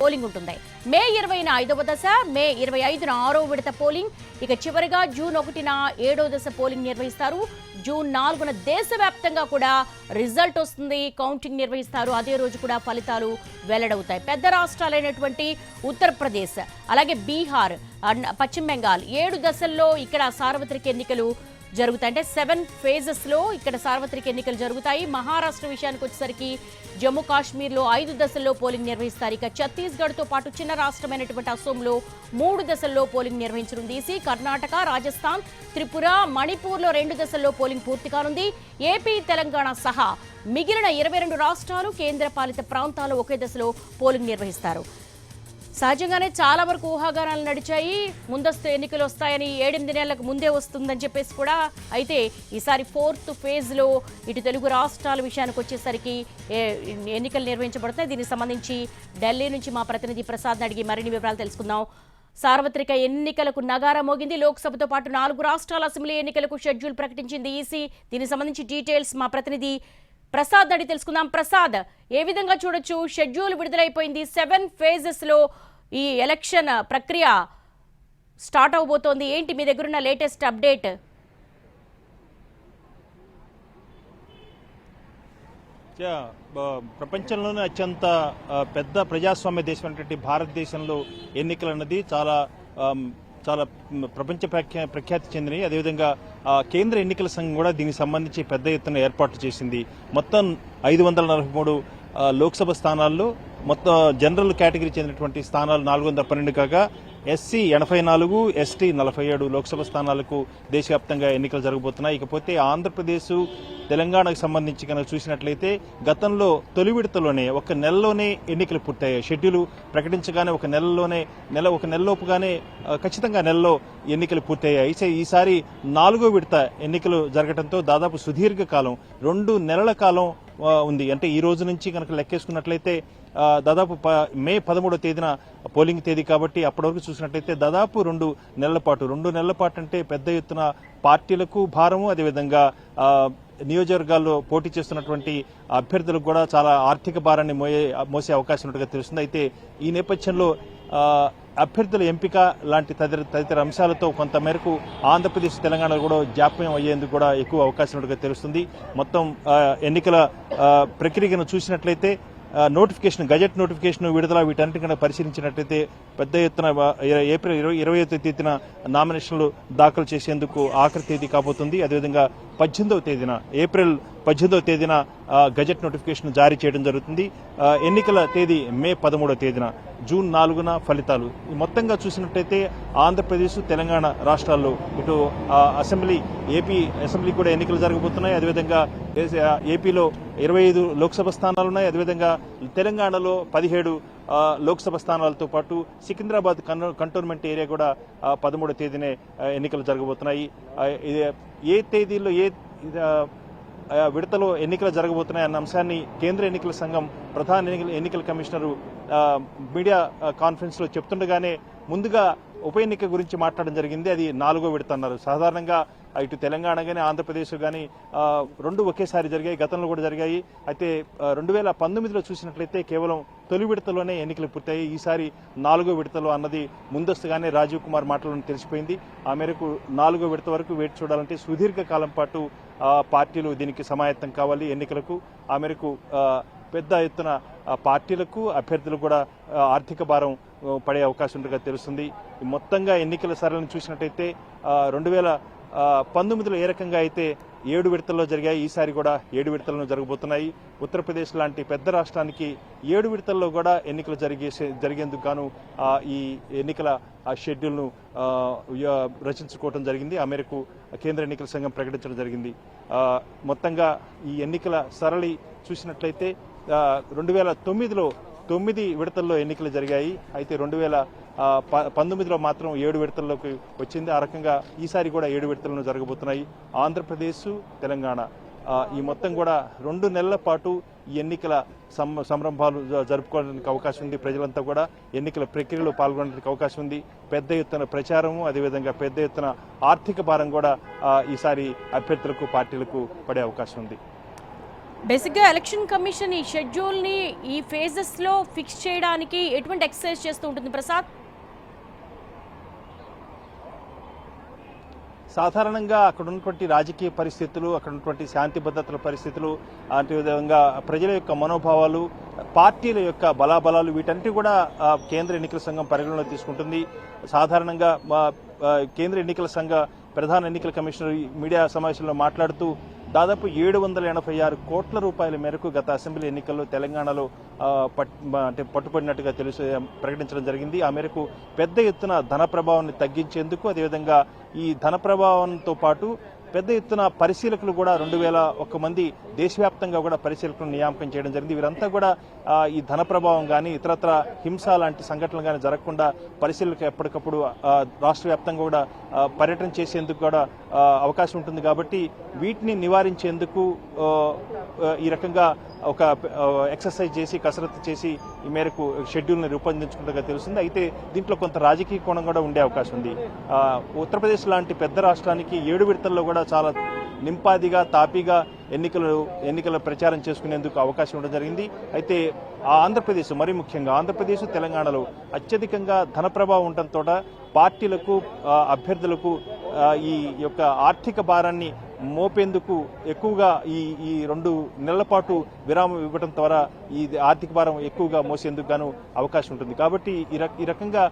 Polling ఉంటుంది. మే 20న 5వ దశ, మే 25న 6వ విడత పోలింగ్. ఇక చివరిగా జూన్ 1న 7వ దశ పోలింగ్ నిర్వహిస్తారు. జూన్ 4న దేశవ్యాప్తంగా కూడా రిజల్ట్ వస్తుంది, కౌంటింగ్ నిర్వహిస్తారు. అదే రోజు కూడా ఫలితాలు వెల్లడవుతాయి. పెద్ద రాష్ట్రాలైనటువంటి ఉత్తరప్రదేశ్, అలాగే బీహార్, పశ్చిమ బెంగాల్ 7 దశల్లో ఇక్కడ సార్వత్రిక ఎన్నికలు జరుగుతాయి. అంటే 7 ఫేజెస్లో ఇక్కడ సార్వత్రిక ఎన్నికలు జరుగుతాయి. మహారాష్ట్ర విషయానికి వచ్చేసరికి జమ్మూ కాశ్మీర్లో 5 దశల్లో పోలింగ్ నిర్వహిస్తారు. ఇక ఛత్తీస్గఢ్తో పాటు చిన్న రాష్ట్రమైనటువంటి అసోంలో 3 దశల్లో పోలింగ్ నిర్వహించనుంది. కర్ణాటక, రాజస్థాన్, త్రిపుర, మణిపూర్లో 2 దశల్లో పోలింగ్ పూర్తి కానుంది. ఏపీ, తెలంగాణ సహా మిగిలిన 22 రాష్ట్రాలు, కేంద్రపాలిత ప్రాంతాలు ఒకే దశలో పోలింగ్ నిర్వహిస్తారు. సహజంగానే చాలా వరకు ఊహాగానాలు నడిచాయి. ముందస్తు ఎన్నికలు వస్తాయని, 7-8 నెలలకు ముందే వస్తుందని చెప్పేసి కూడా. అయితే ఈసారి 4th ఫేజ్లో ఇటు తెలుగు రాష్ట్రాల విషయానికి వచ్చేసరికి ఎన్నికలు నిర్వహించబడతాయి. దీనికి సంబంధించి ఢిల్లీ నుంచి మా ప్రతినిధి ప్రసాద్ని అడిగి మరిన్ని వివరాలు తెలుసుకుందాం. సార్వత్రిక ఎన్నికలకు నగారా మోగింది. లోక్సభతో పాటు 4 రాష్ట్రాల అసెంబ్లీ ఎన్నికలకు షెడ్యూల్ ప్రకటించింది ఈసీ. దీనికి సంబంధించి డీటెయిల్స్ మా ప్రతినిధి ప్రసాద్ అడిగి తెలుసుకుందాం. ప్రసాద్, ఏ విధంగా చూడొచ్చు? షెడ్యూల్ విడుదలైపోయింది. 7 ఫేజెస్లో ఈ ఎలక్షన్ ప్రక్రియ స్టార్ట్ అవబోతోంది. ఏంటి మీ దగ్గరున్న లేటెస్ట్ అప్డేట్? ప్రపంచంలోనే అత్యంత పెద్ద ప్రజాస్వామ్య దేశమైనటువంటి భారతదేశంలో ఎన్నికలు అన్నది చాలా ప్రపంచ ప్రఖ్యాతి చెందినవి. అదేవిధంగా కేంద్ర ఎన్నికల సంఘం కూడా దీనికి సంబంధించి పెద్ద ఎత్తున ఏర్పాట్లు చేసింది. మొత్తం 543 లోక్సభ స్థానాల్లో మొత్తం జనరల్ కేటగిరీ చెందినటువంటి స్థానాలు 412 కాగా ఎస్సీ 84, ఎస్టీ 47 లోక్సభ స్థానాలకు దేశవ్యాప్తంగా ఎన్నికలు జరగబోతున్నాయి. ఇకపోతే ఆంధ్రప్రదేశ్, తెలంగాణకు సంబంధించి కనుక చూసినట్లయితే గతంలో తొలి విడతలోనే ఒక నెలలోనే ఎన్నికలు పూర్తయ్యాయి. షెడ్యూల్ ప్రకటించగానే ఒక నెలలోపుగానే ఖచ్చితంగా నెలలో ఎన్నికలు పూర్తయ్యాయి. ఈసారి 4వ విడత ఎన్నికలు జరగడంతో దాదాపు సుదీర్ఘకాలం 2 నెలల కాలం ఉంది. అంటే ఈ రోజు నుంచి కనుక లెక్కేసుకున్నట్లయితే దాదాపు మే 13వ తేదీన పోలింగ్ తేదీ కాబట్టి అప్పటి వరకు చూసినట్లయితే దాదాపు 2 నెలల పాటు అంటే పెద్ద ఎత్తున పార్టీలకు భారము, అదేవిధంగా నియోజకవర్గాల్లో పోటీ చేస్తున్నటువంటి అభ్యర్థులకు కూడా చాలా ఆర్థిక భారాన్ని మోసే అవకాశం ఉన్నట్టుగా తెలుస్తుంది. అయితే ఈ నేపథ్యంలో అభ్యర్థుల ఎంపిక లాంటి తదితర అంశాలతో కొంతమేరకు ఆంధ్రప్రదేశ్, తెలంగాణ కూడా జాప్యం అయ్యేందుకు కూడా ఎక్కువ అవకాశం ఉన్నట్టుగా తెలుస్తుంది. మొత్తం ఎన్నికల ప్రక్రియను చూసినట్లయితే గజెట్ నోటిఫికేషన్ విడుదల వీటన్నిటికన్నా పరిశీలించినట్లయితే పెద్ద ఎత్తున ఏప్రిల్ 20వ తేదీన నామినేషన్లు దాఖలు చేసేందుకు ఆఖరి తేదీ కాబోతుంది. అదేవిధంగా ఏప్రిల్ 18వ తేదీన గజెట్ నోటిఫికేషన్ జారీ చేయడం జరుగుతుంది. ఎన్నికల తేదీ మే 13వ తేదీన, జూన్ 4న ఫలితాలు. మొత్తంగా చూసినట్లయితే ఆంధ్రప్రదేశ్, తెలంగాణ రాష్ట్రాల్లో ఇటు ఏపీ అసెంబ్లీ కూడా ఎన్నికలు జరగబోతున్నాయి. అదేవిధంగా ఏపీలో 25 లోక్సభ స్థానాలున్నాయి. అదేవిధంగా తెలంగాణలో 17 లోక్సభ స్థానాలతో పాటు సికింద్రాబాద్ కంటోన్మెంట్ ఏరియా కూడా 13వ తేదీనే ఎన్నికలు జరగబోతున్నాయి. ఏ తేదీలో విడతలో ఎన్నికలు జరగబోతున్నాయి అన్న అంశాన్ని కేంద్ర ఎన్నికల సంఘం ప్రధాన ఎన్నికల కమిషనరు మీడియా కాన్ఫరెన్స్ లో చెప్తుండగానే ముందుగా ఉప ఎన్నిక గురించి మాట్లాడడం జరిగింది. అది 4వ విడత అన్నారు. సాధారణంగా ఇటు తెలంగాణ కానీ ఆంధ్రప్రదేశ్ కానీ 2 ఒకేసారి జరిగాయి, గతంలో కూడా జరిగాయి. అయితే 2019లో చూసినట్లయితే కేవలం తొలి విడతలోనే ఎన్నికలు పూర్తయ్యాయి. ఈసారి 4వ విడతలో అన్నది ముందస్తుగానే రాజీవ్ కుమార్ మాటలను తెలిసిపోయింది. ఆ మేరకు 4వ విడత వరకు వేచి చూడాలంటే సుదీర్ఘకాలం పాటు పార్టీలు దీనికి సమాయత్తం కావాలి ఎన్నికలకు. ఆ మేరకు పెద్ద ఎత్తున పార్టీలకు, అభ్యర్థులకు కూడా ఆర్థిక భారం పడే అవకాశం ఉండగా తెలుస్తుంది. మొత్తంగా ఎన్నికల సరళిని చూసినట్టయితే 2019లో ఏ రకంగా అయితే 7 విడతల్లో జరిగాయి, ఈసారి కూడా 7 విడతలను జరగబోతున్నాయి. ఉత్తరప్రదేశ్ లాంటి పెద్ద రాష్ట్రానికి 7 విడతల్లో కూడా ఎన్నికలు జరిగేందుకు గాను ఈ ఎన్నికల షెడ్యూల్ను రచించుకోవడం జరిగింది. ఆ మేరకు కేంద్ర ఎన్నికల సంఘం ప్రకటించడం జరిగింది. మొత్తంగా ఈ ఎన్నికల సరళి చూసినట్లయితే 2009లో 9 విడతల్లో ఎన్నికలు జరిగాయి. అయితే 2019లో మాత్రం 7 విడతల్లోకి వచ్చింది. ఆ రకంగా ఈసారి కూడా 7 విడతలను జరగబోతున్నాయి. ఆంధ్రప్రదేశ్, తెలంగాణ ఈ మొత్తం కూడా 2 నెలల పాటు ఈ ఎన్నికల సంరంభాలు జరుపుకోవడానికి అవకాశం ఉంది. ప్రజలంతా కూడా ఎన్నికల ప్రక్రియలో పాల్గొనడానికి అవకాశం ఉంది. పెద్ద ఎత్తున ప్రచారము, అదేవిధంగా పెద్ద ఎత్తున ఆర్థిక భారం కూడా ఈసారి అభ్యర్థులకు, పార్టీలకు పడే అవకాశం ఉంది. బేసిక్గా ఎలక్షన్ కమిషన్ ఈ షెడ్యూల్ని ఈ ఫేజెస్లో ఫిక్స్ చేయడానికి ఎటువంటి ఎక్సర్సైజ్ చేస్తూ ఉంటుంది ప్రసాద్? సాధారణంగా అక్కడ ఉన్నటువంటి రాజకీయ పరిస్థితులు, అక్కడ ఉన్నటువంటి శాంతి భద్రతల పరిస్థితులు, అదేవిధంగా ప్రజల యొక్క మనోభావాలు, పార్టీల యొక్క బలాబలాలు, వీటన్నిటి కూడా కేంద్ర ఎన్నికల సంఘం పరిగణలో తీసుకుంటుంది. సాధారణంగా కేంద్ర ఎన్నికల సంఘ ప్రధాన ఎన్నికల కమిషనర్ మీడియా సమావేశంలో మాట్లాడుతూ దాదాపు 786 కోట్ల రూపాయల మేరకు గత అసెంబ్లీ ఎన్నికల్లో తెలంగాణలో పట్టుబడినట్టుగా ప్రకటించడం జరిగింది. ఆ మేరకు పెద్ద ఎత్తున ధన ప్రభావాన్ని తగ్గించేందుకు, అదేవిధంగా ఈ ధన ప్రభావంతో పాటు పెద్ద ఎత్తున పరిశీలకులు కూడా 2001 మంది దేశవ్యాప్తంగా కూడా పరిశీలకులను నియామకం చేయడం జరిగింది. వీరంతా కూడా ఈ ధన ప్రభావం కానీ ఇతరత్ర హింస లాంటి సంఘటనలు కానీ జరగకుండా పరిశీలనకు ఎప్పటికప్పుడు రాష్ట్ర వ్యాప్తంగా కూడా పర్యటన చేసేందుకు కూడా అవకాశం ఉంటుంది. కాబట్టి వీటిని నివారించేందుకు ఈ రకంగా ఒక ఎక్సర్సైజ్ చేసి, కసరత్తు చేసి ఈ మేరకు షెడ్యూల్ని రూపొందించుకున్నట్టుగా తెలుస్తుంది. అయితే దీంట్లో కొంత రాజకీయ కోణం కూడా ఉండే అవకాశం ఉంది. ఉత్తరప్రదేశ్ లాంటి పెద్ద రాష్ట్రానికి 7 విడతల్లో కూడా చాలా నింపాదిగా, తాపీగా ఎన్నికల ప్రచారం చేసుకునేందుకు అవకాశం ఉండడం జరిగింది. అయితే ఆంధ్రప్రదేశ్, మరీ ముఖ్యంగా ఆంధ్రప్రదేశ్, తెలంగాణలో అత్యధికంగా ధన ప్రభావం ఉండటంతో పార్టీలకు, అభ్యర్థులకు ఈ యొక్క ఆర్థిక భారాన్ని మోపేందుకు ఎక్కువగా ఈ 2 నెలల పాటు విరామం ఇవ్వడం ద్వారా ఈ ఆర్థిక భారం ఎక్కువగా మోసేందుకు గాను అవకాశం ఉంటుంది. కాబట్టి ఈ రకంగా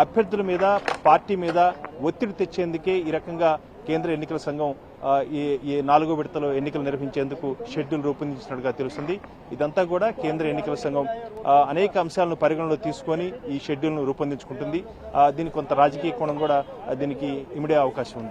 అభ్యర్థుల మీద, పార్టీ మీద ఒత్తిడి తెచ్చేందుకే ఈ రకంగా కేంద్ర ఎన్నికల సంఘం ఈ 4వ విడతలో ఎన్నికలు నిర్వహించేందుకు షెడ్యూల్ రూపొందించినట్టుగా తెలుస్తుంది. ఇదంతా కూడా కేంద్ర ఎన్నికల సంఘం అనేక అంశాలను పరిగణలో తీసుకొని ఈ షెడ్యూల్ను రూపొందించుకుంటుంది. దీనికి కొంత రాజకీయ కోణం కూడా దీనికి ఇమిడే అవకాశం ఉంది.